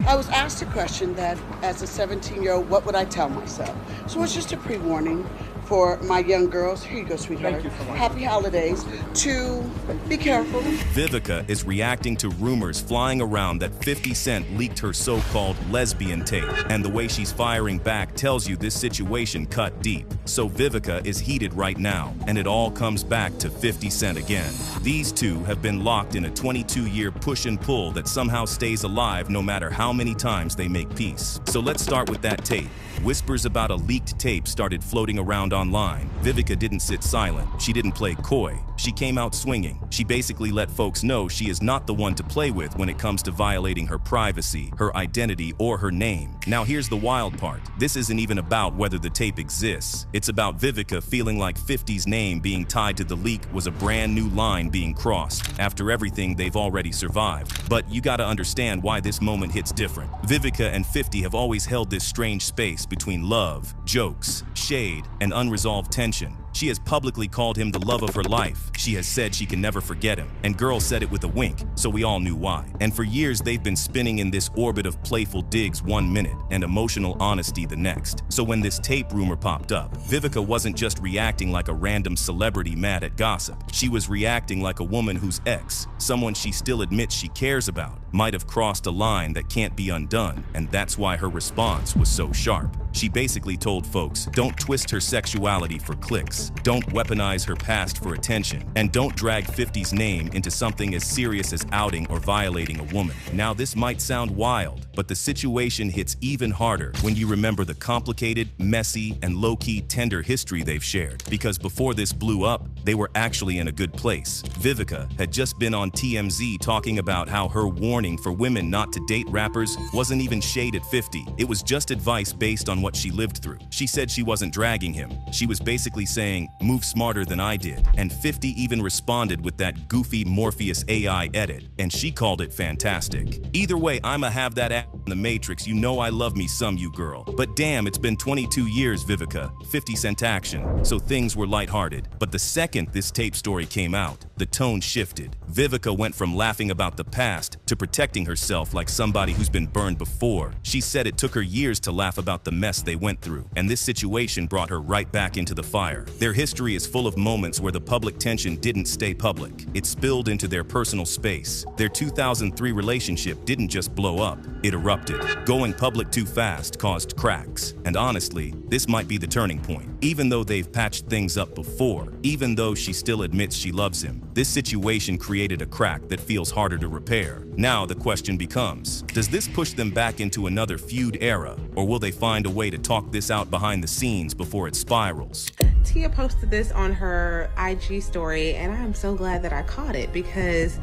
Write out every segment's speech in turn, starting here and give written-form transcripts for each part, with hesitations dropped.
I was asked a question that, as a 17-year-old, what would I tell myself? So it's just a pre-warning for my young girls. Here you go, sweetheart. Thank you so much. Happy holidays. To be careful. Vivica is reacting to rumors flying around that 50 Cent leaked her so-called lesbian tape, and the way she's firing back tells you this situation cut deep. So Vivica is heated right now, and it all comes back to 50 Cent again. These two have been locked in a 22-year push and pull that somehow stays alive no matter how many times they make peace. So let's start with that tape. Whispers about a leaked tape started floating around online. Vivica didn't sit silent. She didn't play coy. She came out swinging. She basically let folks know she is not the one to play with when it comes to violating her privacy, her identity, or her name. Now here's the wild part. This isn't even about whether the tape exists. It's about Vivica feeling like 50's name being tied to the leak was a brand new line being crossed after everything they've already survived. But you gotta understand why this moment hits different. Vivica and 50 have always held this strange space between love, jokes, shade, and unresolved tension. She has publicly called him the love of her life. She has said she can never forget him. And girl said it with a wink, so we all knew why. And for years, they've been spinning in this orbit of playful digs 1 minute and emotional honesty the next. So when this tape rumor popped up, Vivica wasn't just reacting like a random celebrity mad at gossip. She was reacting like a woman whose ex, someone she still admits she cares about, might have crossed a line that can't be undone. And that's why her response was so sharp. She basically told folks, don't twist her sexuality for clicks, don't weaponize her past for attention, and don't drag 50's name into something as serious as outing or violating a woman. Now this might sound wild, but the situation hits even harder when you remember the complicated, messy, and low-key tender history they've shared. Because before this blew up, they were actually in a good place. Vivica had just been on TMZ talking about how her warning for women not to date rappers wasn't even shade at 50. It was just advice based on what she lived through. She said she wasn't dragging him. She was basically saying, move smarter than I did. And 50 even responded with that goofy Morpheus AI edit, and she called it fantastic. Either way, I'ma have that ass in the Matrix. You know I love me some, you girl. But damn, it's been 22 years, Vivica. 50 Cent action. So things were lighthearted. But the second this tape story came out, the tone shifted. Vivica went from laughing about the past to protecting herself like somebody who's been burned before. She said it took her years to laugh about the mess they went through, and this situation brought her right back into the fire. Their history is full of moments where the public tension didn't stay public. It spilled into their personal space. Their 2003 relationship didn't just blow up, it erupted. Going public too fast caused cracks. And honestly, this might be the turning point. Even though they've patched things up before, even though she still admits she loves him, this situation created a crack that feels harder to repair. Now the question becomes, does this push them back into another feud era, or will they find a way to talk this out behind the scenes before it spirals? Tia posted this on her IG story, and I am so glad that I caught it because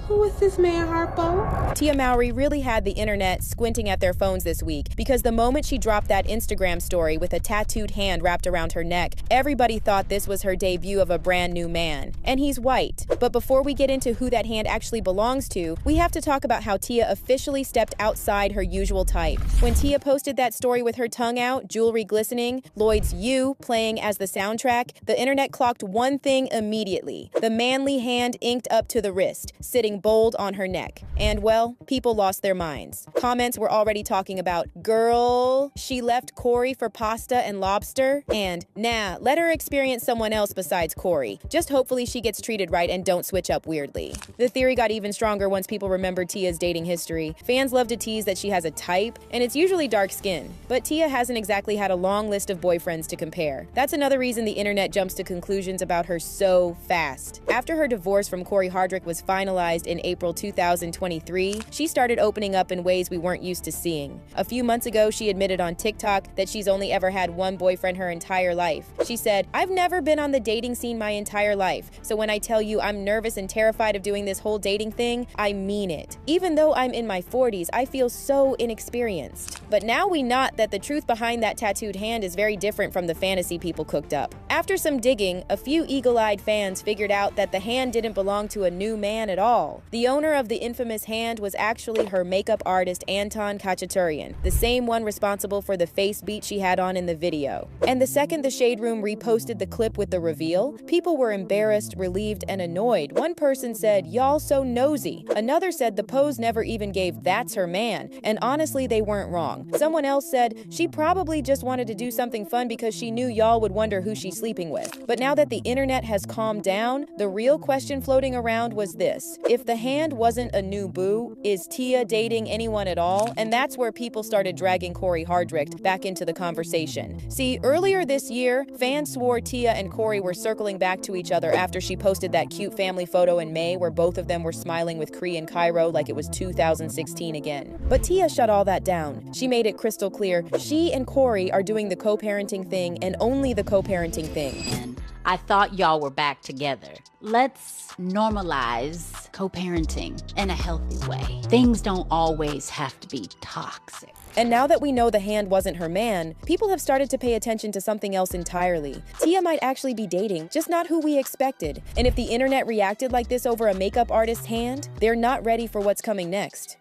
who is this man, Harpo? Tia Mowry really had the internet squinting at their phones this week because the moment she dropped that Instagram story with a tattooed hand wrapped around her neck, everybody thought this was her debut of a brand new man. And he's white. But before we get into who that hand actually belongs to, we have to talk about how Tia officially stepped outside her usual type. When Tia posted that story with her tongue out, jewelry glistening, Lloyd's You playing as the soundtrack, the internet clocked one thing immediately: the manly hand inked up to the wrist, sitting bold on her neck. And well, people lost their minds. Comments were already talking about, girl, she left Corey for pasta and lobster, and nah, let her experience someone else besides Corey. Just hopefully she gets treated right and don't switch up weirdly. The theory got even stronger once people remembered Tia's dating history. Fans love to tease that she has a type, and it's usually dark skin. But Tia hasn't exactly had a long list of boyfriends to compare. That's another reason the internet jumps to conclusions about her so fast. After her divorce from Corey Hardrick was finalized in April 2023, she started opening up in ways we weren't used to seeing. A few months ago, she admitted on TikTok that she's only ever had one boyfriend her entire life. She said, "I've never been on the dating scene my entire life, so when I tell you I'm nervous and terrified of doing this whole dating thing, I mean it. Even though I'm in my 40s, I feel so inexperienced." But now we know that the truth behind that tattooed hand is very different from the fantasy people cooked up. After some digging, a few eagle-eyed fans figured out that the hand didn't belong to a new man at all. all. The owner of the infamous hand was actually her makeup artist Anton Khachaturian, the same one responsible for the face beat she had on in the video. And the second the Shade Room reposted the clip with the reveal, people were embarrassed, relieved, and annoyed. One person said, "Y'all so nosy." Another said the pose never even gave "that's her man," and honestly, they weren't wrong. Someone else said, "She probably just wanted to do something fun because she knew y'all would wonder who she's sleeping with." But now that the internet has calmed down, the real question floating around was this: if the hand wasn't a new boo, is Tia dating anyone at all? And that's where people started dragging Corey Hardrict back into the conversation. See, earlier this year, fans swore Tia and Corey were circling back to each other after she posted that cute family photo in May where both of them were smiling with Cree and Cairo like it was 2016 again. But Tia shut all that down. She made it crystal clear she and Corey are doing the co-parenting thing and only the co-parenting thing. I thought y'all were back together. Let's normalize co-parenting in a healthy way. Things don't always have to be toxic. And now that we know the hand wasn't her man, people have started to pay attention to something else entirely. Tia might actually be dating, just not who we expected. And if the internet reacted like this over a makeup artist's hand, they're not ready for what's coming next.